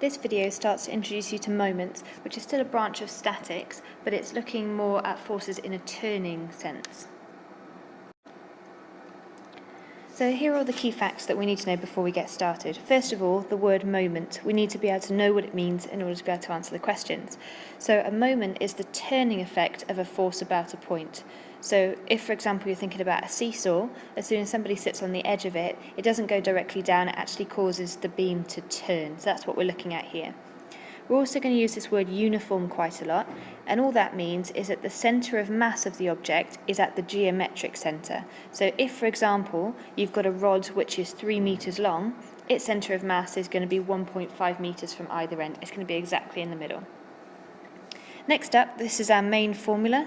This video starts to introduce you to moments, which is still a branch of statics, but it's looking more at forces in a turning sense. So here are all the key facts that we need to know before we get started. First of all, the word moment. We need to be able to know what it means in order to be able to answer the questions. So a moment is the turning effect of a force about a point. So if, for example, you're thinking about a seesaw, as soon as somebody sits on the edge of it, it doesn't go directly down, it actually causes the beam to turn. So that's what we're looking at here. We're also going to use this word uniform quite a lot, and all that means is that the centre of mass of the object is at the geometric centre. So if, for example, you've got a rod which is 3 metres long, its centre of mass is going to be 1.5 metres from either end. It's going to be exactly in the middle. Next up, this is our main formula.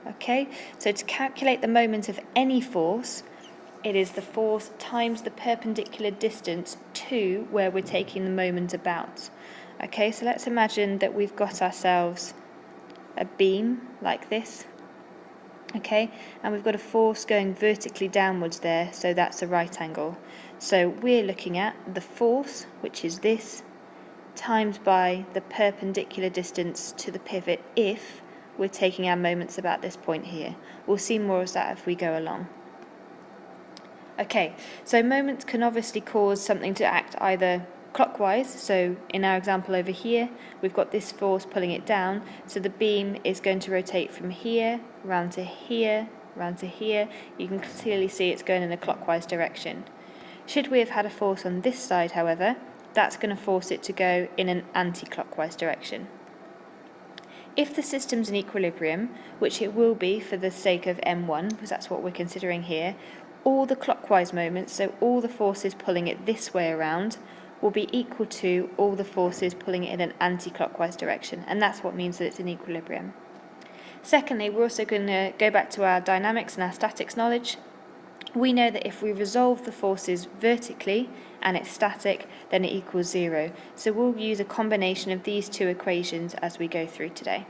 Okay, so to calculate the moment of any force, it is the force times the perpendicular distance to where we're taking the moment about. Okay, so let's imagine that we've got ourselves a beam like this. Okay, and we've got a force going vertically downwards there, so that's a right angle. So we're looking at the force, which is this, times by the perpendicular distance to the pivot if we're taking our moments about this point here. We'll see more of that as we go along. Okay, so moments can obviously cause something to act either clockwise, so in our example over here, we've got this force pulling it down, so the beam is going to rotate from here, round to here, round to here. You can clearly see it's going in a clockwise direction. Should we have had a force on this side, however, that's going to force it to go in an anti-clockwise direction. If the system's in equilibrium, which it will be for the sake of M1, because that's what we're considering here, all the clockwise moments, so all the forces pulling it this way around, will be equal to all the forces pulling it in an anti-clockwise direction, and that's what means that it's in equilibrium. Secondly, we're also going to go back to our dynamics and our statics knowledge. We know that if we resolve the forces vertically and it's static, then it equals 0. So we'll use a combination of these two equations as we go through today.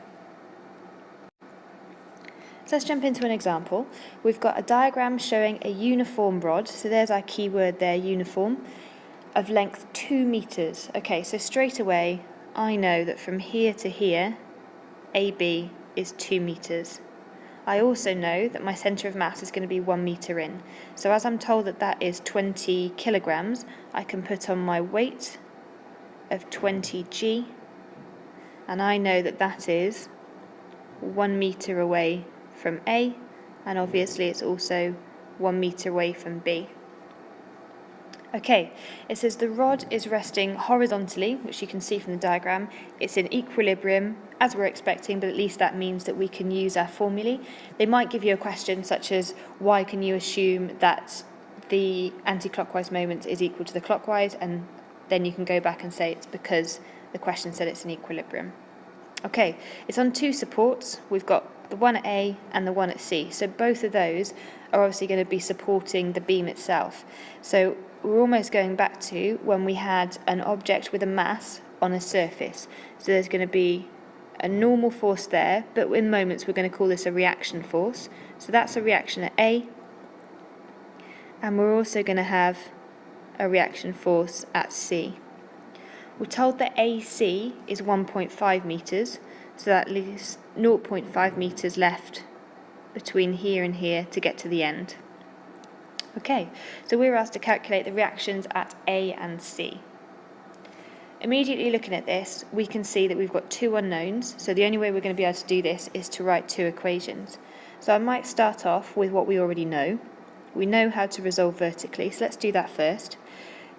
So let's jump into an example. We've got a diagram showing a uniform rod, so there's our key word there, uniform, of length 2 metres. Okay, so straight away I know that from here to here, AB is 2 metres. I also know that my centre of mass is going to be 1 metre in. So as I'm told that that is 20 kilograms, I can put on my weight of 20g, and I know that that is 1 metre away from A, and obviously it's also 1 metre away from B. Okay, it says the rod is resting horizontally, which you can see from the diagram. It's in equilibrium, as we're expecting, but at least that means that we can use our formulae. They might give you a question such as, why can you assume that the anti-clockwise moment is equal to the clockwise? And then you can go back and say it's because the question said it's in equilibrium. Okay, it's on 2 supports. We've got the one at A and the one at C. So both of those are obviously going to be supporting the beam itself. So we're almost going back to when we had an object with a mass on a surface. So there's going to be a normal force there, but in moments we're going to call this a reaction force. So that's a reaction at A, and we're also going to have a reaction force at C. We're told that AC is 1.5 metres, so that leaves 0.5 metres left between here and here to get to the end. Okay, so we're asked to calculate the reactions at A and C. Immediately looking at this, we can see that we've got 2 unknowns, so the only way we're going to be able to do this is to write 2 equations. So I might start off with what we already know. We know how to resolve vertically, so let's do that first.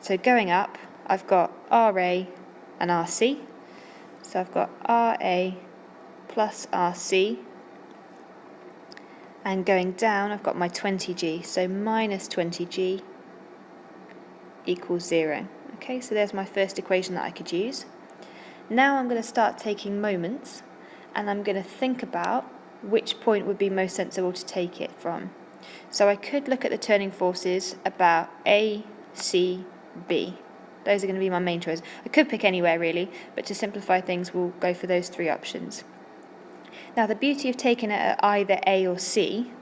So going up, I've got RA and RC. So I've got RA plus RC. And going down, I've got my 20g, so minus 20g equals 0. Okay, so there's my first equation that I could use. Now I'm going to start taking moments, and I'm going to think about which point would be most sensible to take it from. So I could look at the turning forces about A, C, B. Those are going to be my main choices. I could pick anywhere really, but to simplify things, we'll go for those 3 options. Now the beauty of taking it at either A or C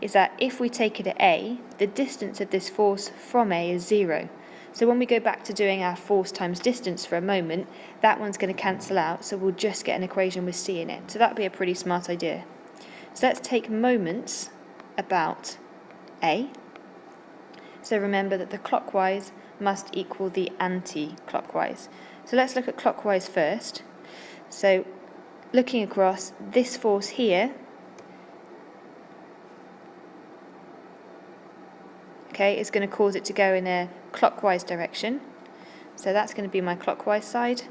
is that if we take it at A, the distance of this force from A is 0. So when we go back to doing our force times distance for a moment, that one's going to cancel out, so we'll just get an equation with c in it. So that'd be a pretty smart idea. So let's take moments about A. So remember that the clockwise must equal the anti-clockwise. So let's look at clockwise first. So looking across, this force here, okay, is going to cause it to go in a clockwise direction. So that's going to be my clockwise side.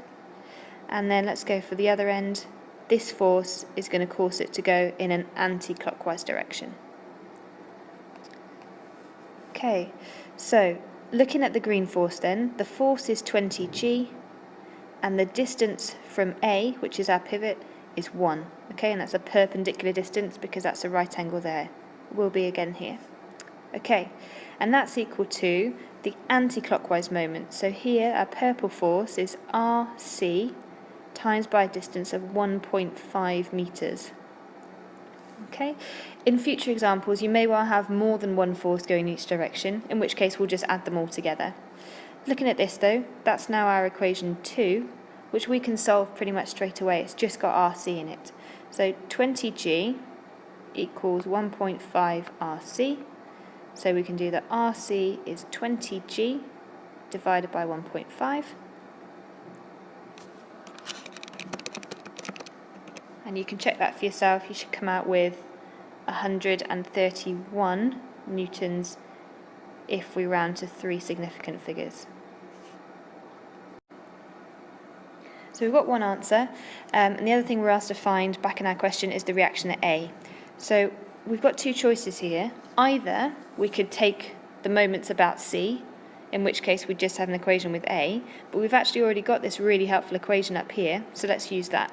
And then let's go for the other end. This force is going to cause it to go in an anti-clockwise direction. Okay, so looking at the green force then, the force is 20g, and the distance from A, which is our pivot, is 1. Okay, and that's a perpendicular distance because that's a right angle there. Will be again here. Okay, and that's equal to the anti-clockwise moment. So here our purple force is RC times by a distance of 1.5 meters. Okay, in future examples you may well have more than one force going in each direction, in which case we'll just add them all together. Looking at this though, that's now our equation 2, which we can solve pretty much straight away. It's just got RC in it. So 20g equals 1.5 RC. So we can do that RC is 20g divided by 1.5. And you can check that for yourself. You should come out with 131 newtons if we round to 3 significant figures. So we've got one answer, and the other thing we're asked to find back in our question is the reaction at A. So we've got two choices here. Either we could take the moments about C, in which case we just have an equation with A, but we've actually already got this really helpful equation up here, so let's use that.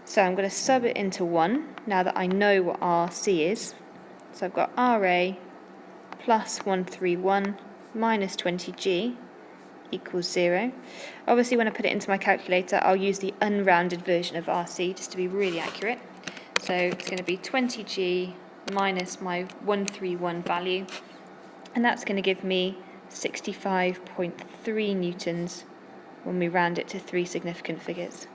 So I'm going to sub it into 1, now that I know what RC is. So I've got RA plus 131 minus 20g equals 0. Obviously when I put it into my calculator, I'll use the unrounded version of RC just to be really accurate. So it's going to be 20g minus my 131 value, and that's going to give me 65.3 newtons when we round it to 3 significant figures.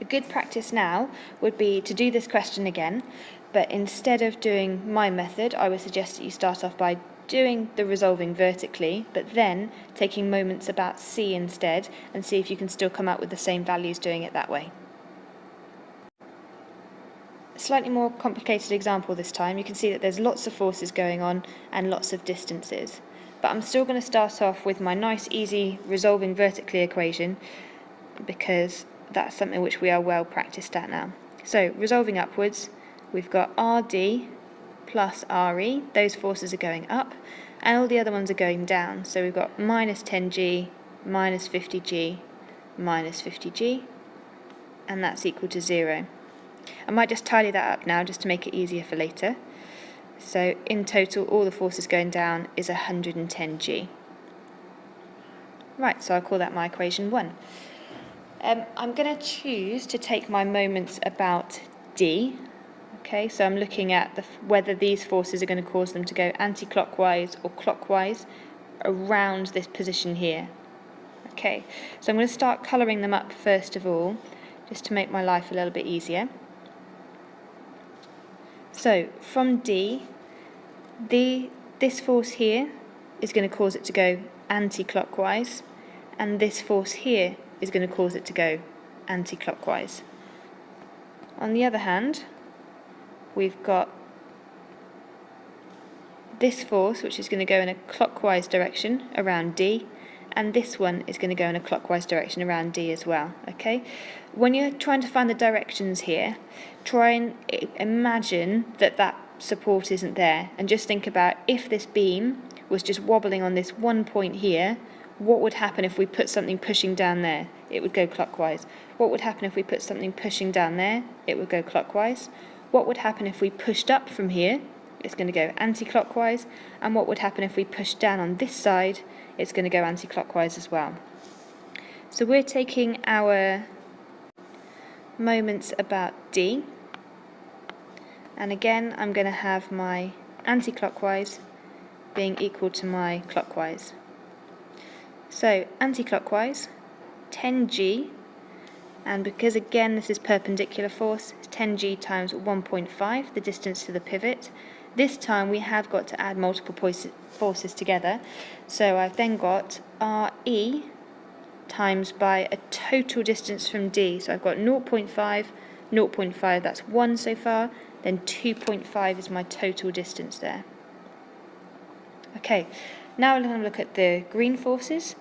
A good practice now would be to do this question again, but instead of doing my method, I would suggest that you start off by doing the resolving vertically, but then taking moments about C instead, and see if you can still come up with the same values doing it that way. A slightly more complicated example this time. You can see that there's lots of forces going on and lots of distances, but I'm still going to start off with my nice easy resolving vertically equation because that's something which we are well practiced at now. So resolving upwards, we've got RD plus RE, those forces are going up, and all the other ones are going down. So we've got minus 10g, minus 50g, minus 50g, and that's equal to 0. I might just tidy that up now just to make it easier for later. So in total, all the forces going down is 110g. Right, so I'll call that my equation 1. I'm going to choose to take my moments about D. Okay, so I'm looking at whether these forces are going to cause them to go anti-clockwise or clockwise around this position here. Okay, so I'm going to start colouring them up first of all, just to make my life a little bit easier. So from D, this force here is going to cause it to go anti-clockwise, and this force here is going to cause it to go anti-clockwise. On the other hand, we've got this force which is going to go in a clockwise direction around D, and this one is going to go in a clockwise direction around D as well. Okay, when you're trying to find the directions here, try and imagine that that support isn't there, and just think about if this beam was just wobbling on this one point here, what would happen if we put something pushing down there? It would go clockwise. What would happen if we put something pushing down there? It would go clockwise. What would happen if we pushed up from here? It's going to go anti-clockwise. And what would happen if we pushed down on this side? It's going to go anti-clockwise as well. So we're taking our moments about D, And again, I'm going to have my anti-clockwise being equal to my clockwise. So anti-clockwise, 10g, and because again this is perpendicular force, it's 10g times 1.5, the distance to the pivot. This time we have got to add multiple forces together, so I've then got RE times by a total distance from D. So I've got 0.5, 0.5, that's 1 so far, then 2.5 is my total distance there. Okay, now we're going to look at the green forces.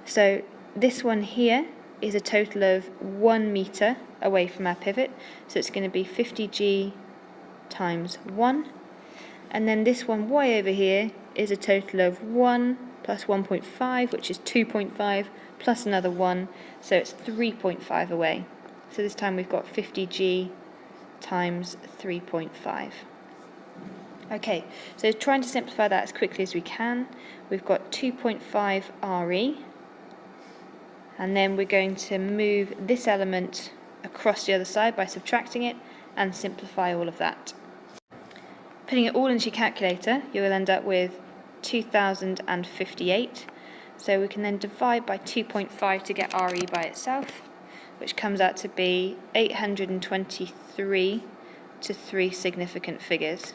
So this one here is a total of 1 metre away from our pivot, so it's going to be 50g times 1. And then this one way over here is a total of 1 plus 1.5, which is 2.5, plus another 1, so it's 3.5 away. So this time we've got 50g times 3.5. Okay, so trying to simplify that as quickly as we can, we've got 2.5 RE, and then we're going to move this element across the other side by subtracting it and simplify all of that. Putting it all into your calculator, you will end up with 2058. So we can then divide by 2.5 to get RE by itself, which comes out to be 823 to 3 significant figures.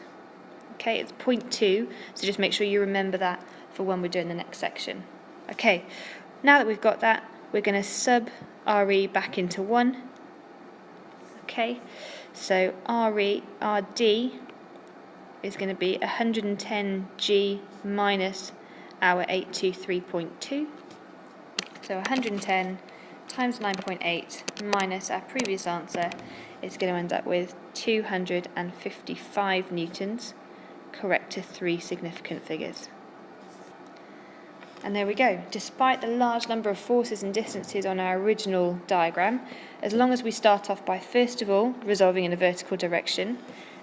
Okay, it's 0.2, so just make sure you remember that for when we're doing the next section. Okay, now that we've got that, we're going to sub RE back into 1. Okay, so RD is going to be 110g minus our 823.2. So 110 times 9.8 minus our previous answer is going to end up with 255 newtons, correct to 3 significant figures. And there we go. Despite the large number of forces and distances on our original diagram, as long as we start off by first of all resolving in a vertical direction,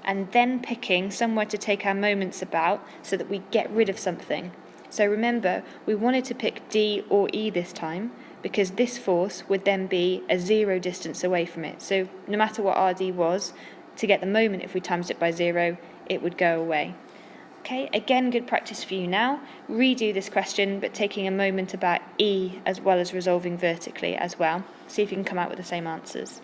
and then picking somewhere to take our moments about so that we get rid of something. So remember, we wanted to pick D or E this time because this force would then be a 0 distance away from it. So no matter what RD was, to get the moment, if we times it by 0, it would go away. Okay, again, good practice for you now. Redo this question, but taking a moment about E as well as resolving vertically as well. See if you can come out with the same answers.